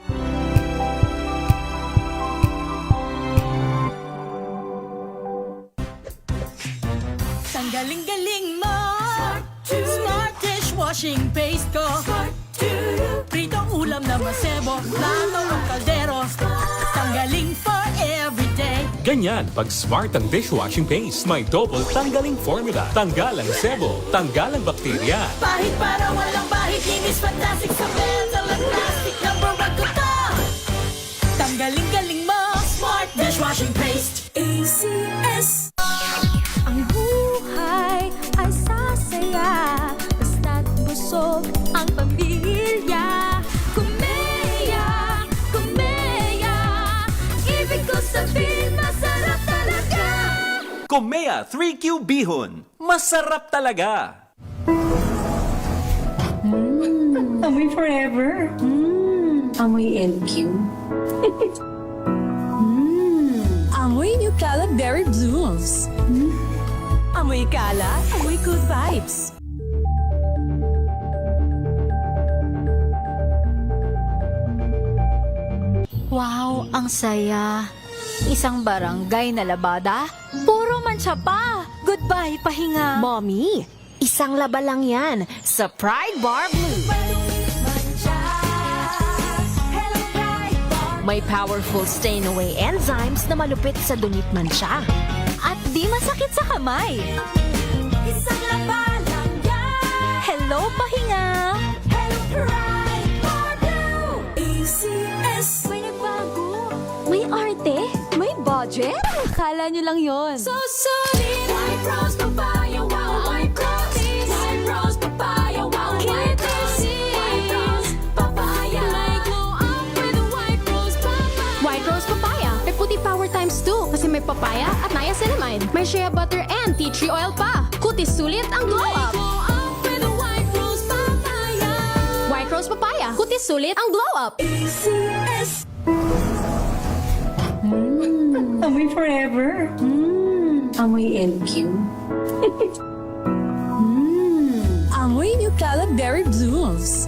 Galing-galing mo. Smart dishwashing paste ko. Pritong ulam na masebo. Plato o kaldero. Tanggaling for everyday.
Ganyan pag smart ang dishwashing paste. May double tanggaling formula. Tanggalang sebo, tanggalang bakterya.
Pahit para walang bahit. Linis fantastic sa metal at plastic. Number one ko to. Tanggaling-galing mo. Smart dishwashing paste. ACS.
Ang buhay ay sasaya, basta't busog ang pamilya. Kumeya, kumeya, ibig ko sabihin masarap talaga.
Komea 3Q Bihon. Masarap talaga.
Amoy forever.
Amoy LQ.
Amoy New Calab Berry Blooms. Amoy kala, amoy good vibes.
Wow, ang saya. Isang barangay na labada, puro mancha pa. Goodbye, pahinga.
Mommy, isang laba lang yan sa Pride Bar Blue. May powerful stain-away enzymes na malupit sa dunit mancha.
At di masakit sa kamay.
Isang laba lang yan.
Hello, pahinga.
Hello, Pride Bar Blue. ACS.
May nagbago. May arte. May budget. Akala nyo lang yon.
So solid. White Rose Papaya, wow, White Rose. White Rose Papaya, wow, White Rose. White Rose Papaya. May glow up with White Rose Papaya.
White Rose Papaya. May puti power times 2 kasi may papaya at niacinamide. May shea butter and tea tree oil pa. Kutis sulit ang glow up.
Glow up with White Rose Papaya.
White Rose Papaya. Kutis sulit ang glow up.
ACS.
Amoy forever.
Amoy LQ.
Amoy Nucala Berry Blooms.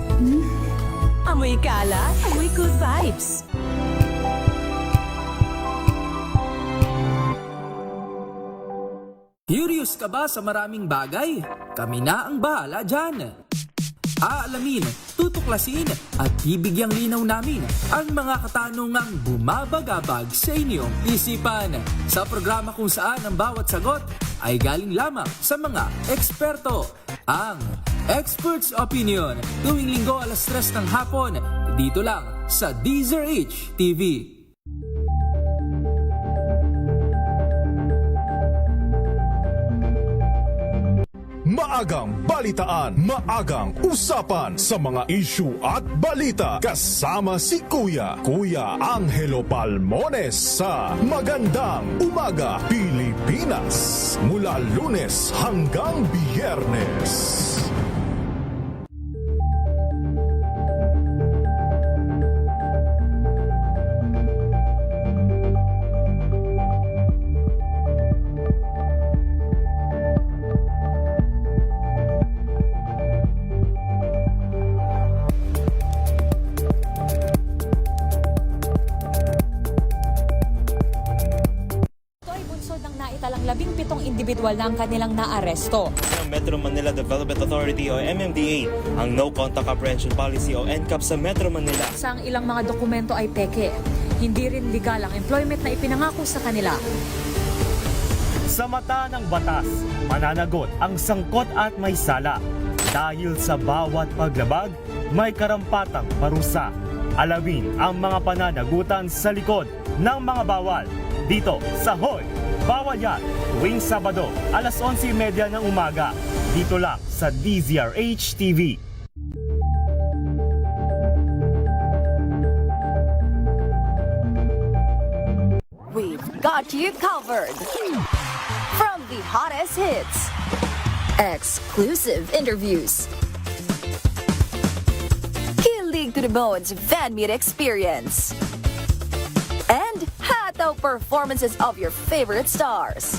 Amoy kalat, amoy good vibes.
Curious ka ba sa maraming bagay? Kami na ang bahala dyan. Aalamin, tutuklasin at bibigyang linaw namin ang mga katanungang bumabagabag sa inyong isipan. Sa programa kung saan ang bawat sagot ay galing lamang sa mga eksperto. Ang Expert's Opinion, tuwing linggo 3:00 ng hapon, dito lang sa DZRH TV.
Maagang balitaan, maagang usapan sa mga issue at balita. Kasama si Kuya Angelo Palmones sa Magandang Umaga Pilipinas. Mula Lunes hanggang Biyernes.
Individual na ang kanilang naaresto.
Ng Metro Manila Development Authority o MMDA ang No Contact Apprehension Policy o NCAP sa Metro Manila.
Sa ang ilang mga dokumento ay peke. Hindi rin legal ang employment na ipinangako sa kanila.
Sa mata ng batas, mananagot ang sangkot at may sala. Dahil sa bawat paglabag, may karampatang parusa. Alamin ang mga pananagutan sa likod ng mga bawal. Dito sa Hoy! Bawal Yan! Tuwing Sabado, 11:30 ng umaga. Dito lang sa DZRH TV.
We've got you covered. From the hottest hits, exclusive interviews, kilig to the bones fan meet experience, and hataw performances of your favorite stars.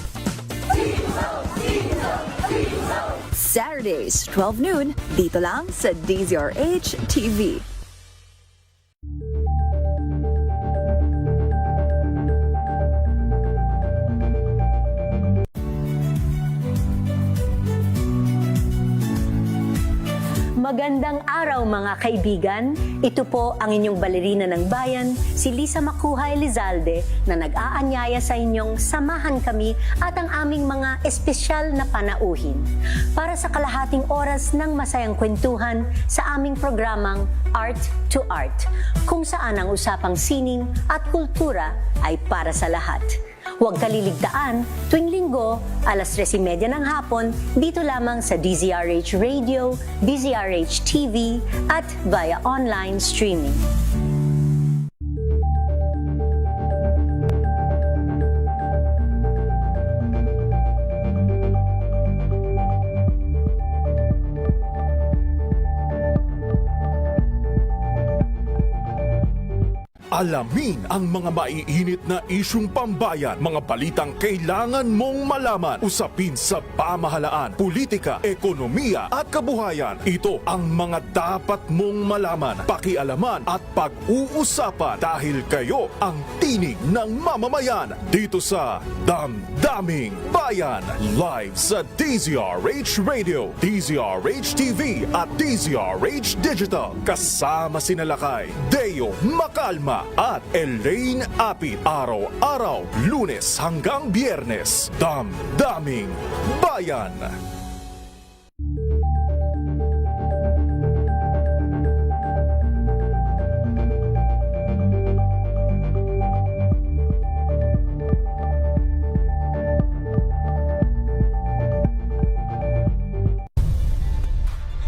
Saturdays, 12 noon, dito lang sa DZRH TV.
Magandang araw mga kaibigan. Ito po ang inyong balerina ng bayan, si Lisa Macuhay Lizalde, na nag-aanyaya sa inyong samahan kami at ang aming mga espesyal na panauhin para sa kalahating oras ng masayang kwentuhan sa aming programang Art to Art, kung saan ang usapang sining at kultura ay para sa lahat. Huwag kaliligtaan, tuwing linggo, 3:30 ng hapon, dito lamang sa DZRH Radio, DZRH TV, at via online streaming.
Alamin ang mga maiinit na isyung pambayan, mga balitang kailangan mong malaman, usapin sa pamahalaan, politika, ekonomiya at kabuhayan. Ito ang mga dapat mong malaman, pakialaman at pag-uusapan dahil kayo ang tinig ng mamamayan dito sa Damdaming Bayan. Live sa DZRH Radio, DZRH TV at DZRH Digital. Kasama sinalakay Deo Macalma at Elaine Apit. Araw-araw, Lunes hanggang Biyernes. Damdaming Bayan.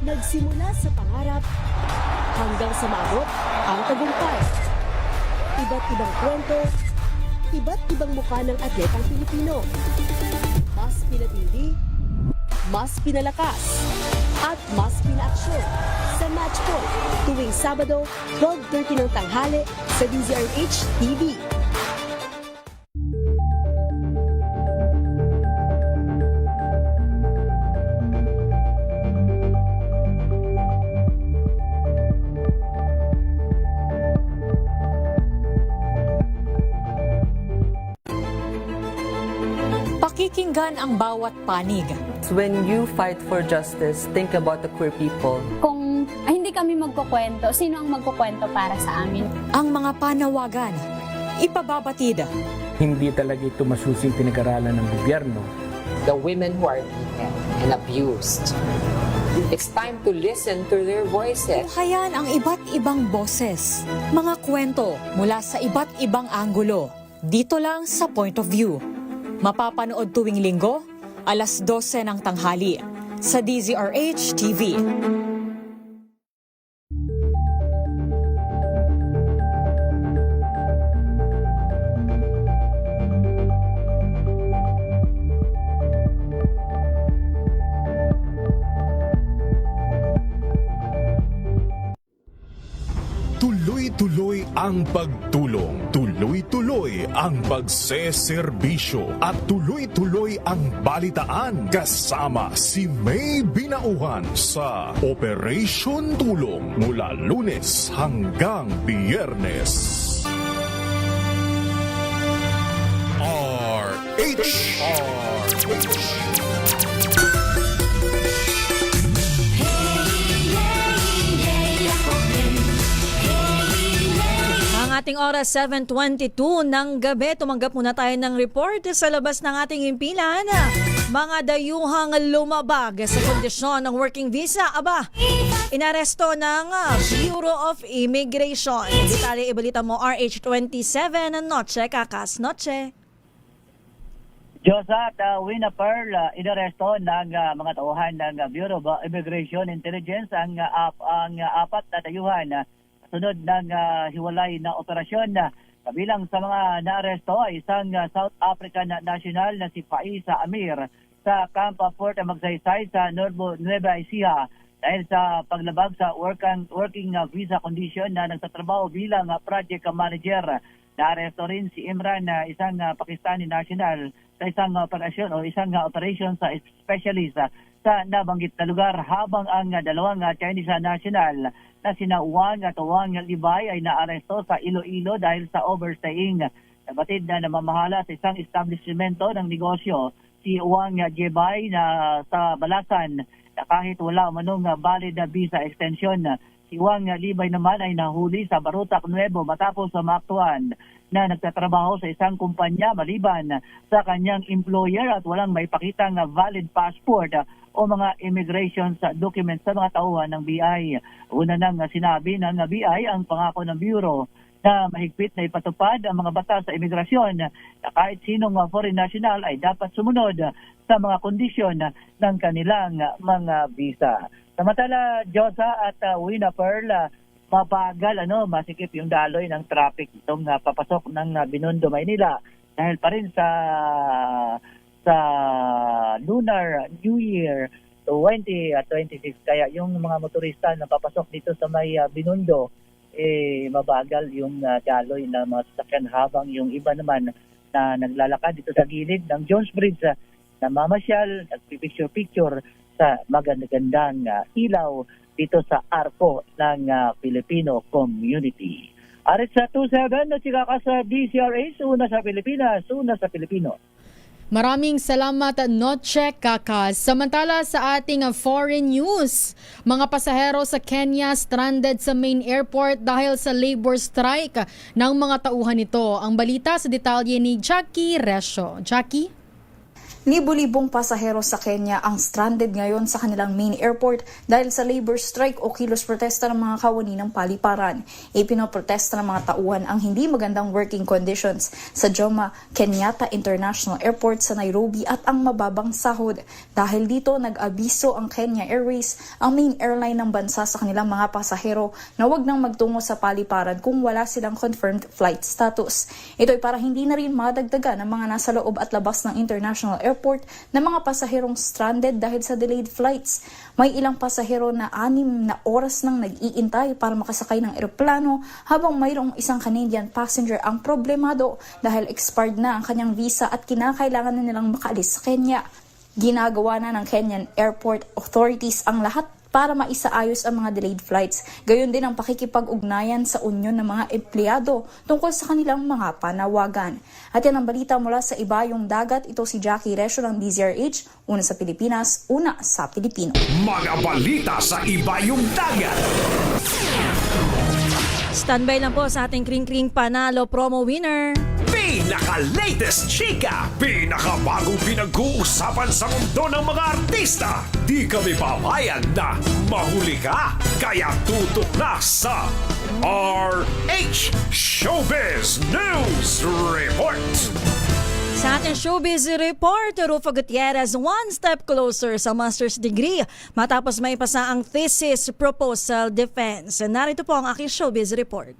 Nagsimula sa pangarap hanggang sa maabot ang tagumpay. Iba't ibang kwento, iba't ibang mukha ng atletang Pilipino. Mas pinatindi, mas pinalakas, at mas pinaaksyon sa Match Point tuwing Sabado, 12:30 ng tanghali sa DZRH TV.
Pakikinggan ang bawat panig.
When you fight for justice, think about the queer people.
Kung hindi kami magkukwento, sino ang magkukwento para sa amin?
Ang mga panawagan, ipababatid.
Hindi talaga ito masusing pinag-aralan ng gobyerno.
The women who are beaten and abused. It's time to listen to their voices.
Tunghayan ang iba't ibang boses, mga kwento mula sa iba't ibang anggulo. Dito lang sa Point of View. Mapapanood tuwing linggo, alas 12 ng tanghali sa DZRH TV.
Tuloy-tuloy ang pagtulong, tuloy-tuloy ang pagseserbisyo at tuloy-tuloy ang balitaan kasama si May Binauhan sa Operation Tulong mula Lunes hanggang Biyernes. RH.
Ang ating oras 7:22 ng gabi, tumanggap muna tayo ng report sa labas ng ating impilan. Mga dayuhang lumabag sa kondisyon ng working visa. Aba, inaresto ng Bureau of Immigration. Detalye ibalita mo, RH27 Noche, Kakas Noche.
Diyosa at Wina Pearl, inaresto ng mga tauhan ng Bureau of Immigration Intelligence ang apat na dayuhan sunod ng hiwalay na operasyon. Kabilang sa mga naaresto ay isang South African national na si Faisa Amir sa Camp Port Magsaysay sa Nueva Ecija dahil sa paglabag sa working visa condition na nagtatrabaho bilang project manager. Naaresto rin si Imran, isang Pakistani national sa isang operasyon o isang operation sa specialist sa nabanggit na lugar, habang ang dalawang Chinese national na sina Wang at Wang Libay ay naaresto sa Iloilo dahil sa overstaying. Nabatid na namamahala sa isang establishmento ng negosyo si Wang Jebay na sa Balasan na kahit wala manong valid na visa extension. Si Wang Libay naman ay nahuli sa Barutak Nuevo matapos maaktuhan na nagtatrabaho sa isang kumpanya maliban sa kanyang employer at walang maipakitang valid passport o mga immigration documents sa mga tauhan ng BI. Una nang sinabi ng BI ang pangako ng Bureau na mahigpit na ipatupad ang mga batas sa imigrasyon na kahit sinong foreign national ay dapat sumunod sa mga kondisyon ng kanilang mga visa. Samantala, Josa at Wina Pearl, mabagal, masikip yung daloy ng traffic itong papasok ng Binondo, Maynila dahil pa rin sa Lunar New Year 2026. Kaya yung mga motorista na papasok dito sa may Binondo, mabagal yung daloy ng mga sasakyan, habang yung iba naman na naglalakad dito sa gilid ng Jones Bridge na mamasyal, nagpipicture-picture sa magandang ilaw dito sa arko ng Filipino community. Arit sa 27 na chika ka sa DCRH, una sa Pilipinas, una sa Pilipino.
Maraming salamat, Noche Kakas. Samantala sa ating foreign news, mga pasahero sa Kenya stranded sa main airport dahil sa labor strike ng mga tauhan nito. Ang balita sa detalye ni Jackie Resio. Jackie?
Libo-libong pasahero sa Kenya ang stranded ngayon sa kanilang main airport dahil sa labor strike o kilos protesta ng mga kawani ng paliparan. Ipinoprotesta ng mga tauhan ang hindi magandang working conditions sa Jomo Kenyatta International Airport sa Nairobi at ang mababang sahod. Dahil dito, nag-abiso ang Kenya Airways, ang main airline ng bansa, sa kanilang mga pasahero na wag nang magtungo sa paliparan kung wala silang confirmed flight status. Ito ay para hindi na rin madagdagan ng mga nasa loob at labas ng international airport airport ng mga pasaherong stranded dahil sa delayed flights. May ilang pasahero na 6 na oras nang nag-iintay para makasakay ng eroplano habang mayroong isang Canadian passenger ang problemado dahil expired na ang kanyang visa at kinakailangan na nilang makaalis sa Kenya. Ginagawa na ng Kenyan Airport Authorities ang lahat para maisaayos ang mga delayed flights. Gayon din ang pakikipag-ugnayan sa unyon ng mga empleyado tungkol sa kanilang mga panawagan. At yan ang balita mula sa Ibayong Dagat. Ito si Jackie Resio ng DZRH, una sa Pilipinas, una sa Pilipino.
Mga balita sa Ibayong Dagat.
Standby lang po sa ating Kring Kring Panalo promo winner.
Pinaka-latest chika! Pinaka-bagong pinag-uusapan sa mundo ng mga artista! Di kami papayag na mahuli ka! Kaya tutok na sa RH Showbiz News Report!
Sa ating showbiz report, Rufo Gutierrez one step closer sa master's degree matapos maipasa ang thesis proposal defense. Narito po ang aking showbiz report.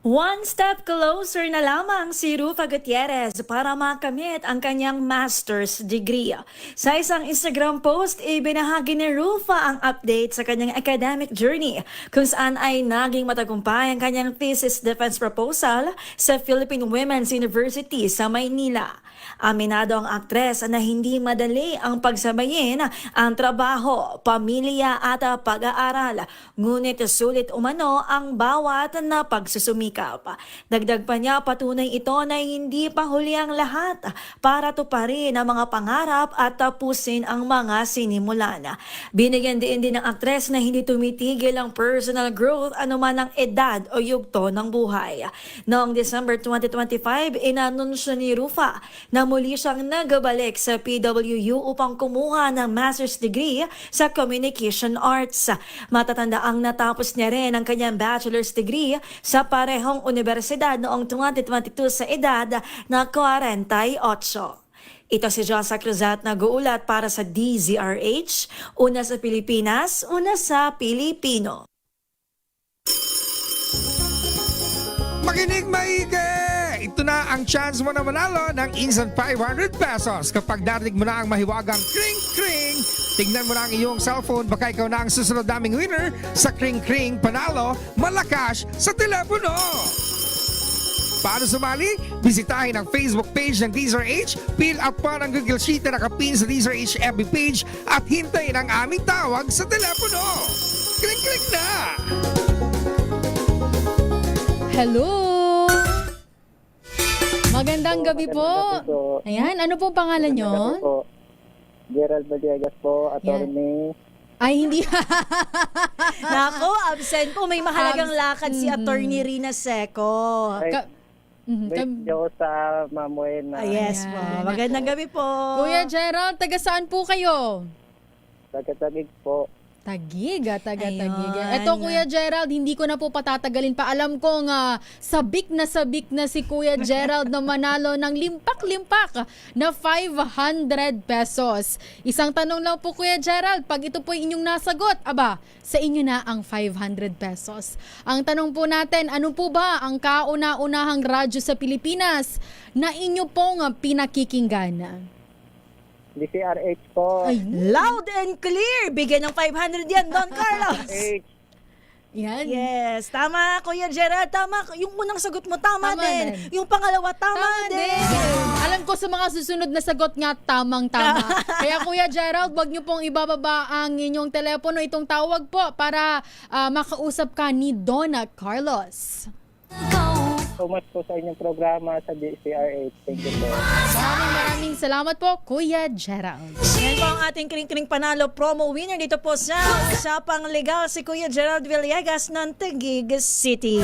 One step closer na lamang si Rufo Gutierrez para makamit ang kanyang master's degree. Sa isang Instagram post, ibinahagi ni Rufo ang update sa kanyang academic journey kung saan ay naging matagumpay ang kanyang thesis defense proposal sa Philippine Women's University sa Maynila. Aminado ang aktres na hindi madali ang pagsabayin ang trabaho, pamilya at pag-aaral. Ngunit sulit umano ang bawat na pagsusumikap. Dagdag pa niya, patunay ito na hindi pa huli ang lahat para tuparin ang mga pangarap at tapusin ang mga sinimulan. Binigyan din ng aktres na hindi tumitigil ang personal growth anuman ang edad o yugto ng buhay. Noong December 2025, inanunsyo ni Rufo na muli siyang nagbalik sa PWU upang kumuha ng master's degree sa Communication Arts. Matatanda ang natapos niya rin ang kanyang bachelor's degree sa parehong universidad noong 2022 sa edad na 48. Ito si Josa Cruzat nag-uulat para sa DZRH, una sa Pilipinas, una sa Pilipino.
Makinig maigi! Ito na ang chance mo na manalo ng instant 500 pesos kapag narinig mo na ang mahiwagang Kring Kring. Tignan mo na ang iyong cellphone, baka ikaw na ang susunod naming winner sa Kring Kring Panalo Malakas sa telepono. Paano sumali? Bisitahin ang Facebook page ng DZRH, fill out pa ng Google Sheet na nakapin sa DZRH FB page at hintayin ang aming tawag sa telepono. Kring Kring na!
Hello! Magandang gabi po. Ayan, ano pong pangalan nyo?
Gerald Villegas po, attorney.
Ay, hindi.
Nako, absent po. May mahalagang lakad si Attorney Rina Seco.
Wait ako sa Mamuel na.
Yes po. Magandang gabi po.
Kuya Gerald, taga saan po kayo?
Taga-Tagig po.
Taga-Tagig. Eto, Kuya Gerald, hindi ko na po patatagalin pa. Alam kong sabik na si Kuya Gerald na manalo ng limpak-limpak na 500 pesos. Isang tanong lang po, Kuya Gerald, pag ito po inyong nasagot, sa inyo na ang 500 pesos. Ang tanong po natin, ano po ba ang kauna-unahang radyo sa Pilipinas na inyo pong pinakikinggan?
DZRH po.
Ay, loud and clear. Bigyan ng 500 yan, Don Carlos.
Yan.
Yes, tama Kuya Gerald, tama. Yung unang sagot mo, tama din. Yung pangalawa, tama din.
Alam ko sa mga susunod na sagot nga, tamang-tama. Kaya Kuya Gerald, wag niyo pong ibababa ang inyong telepono, itong tawag po para makausap ka ni Donna Carlos.
So much po sa inyong programa sa DZRH. Thank you po.
Maraming salamat po, Kuya Gerald.
Yan po ang ating Kring Kring Panalo promo winner dito po sa Usapang Legal, si Kuya Gerald Villegas ng Taguig City.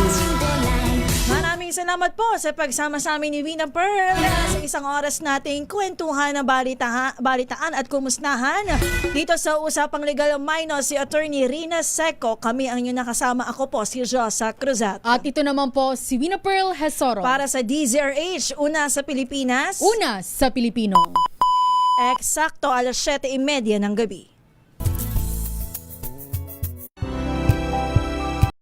Maraming salamat po sa pagsama sa amin ni Wina Pearl sa isang oras nating kwentuhan na balitaan at kumustahan dito sa Usapang Legal. Minus si Attorney Rina Seco. Kami ang inyong nakasama. Ako po si Josa Cruzat.
At ito naman po si Wina Pearl Hesoro.
Para sa DZRH, una sa Pilipinas,
una sa Pilipino.
Eksakto alas 7:30 ng gabi.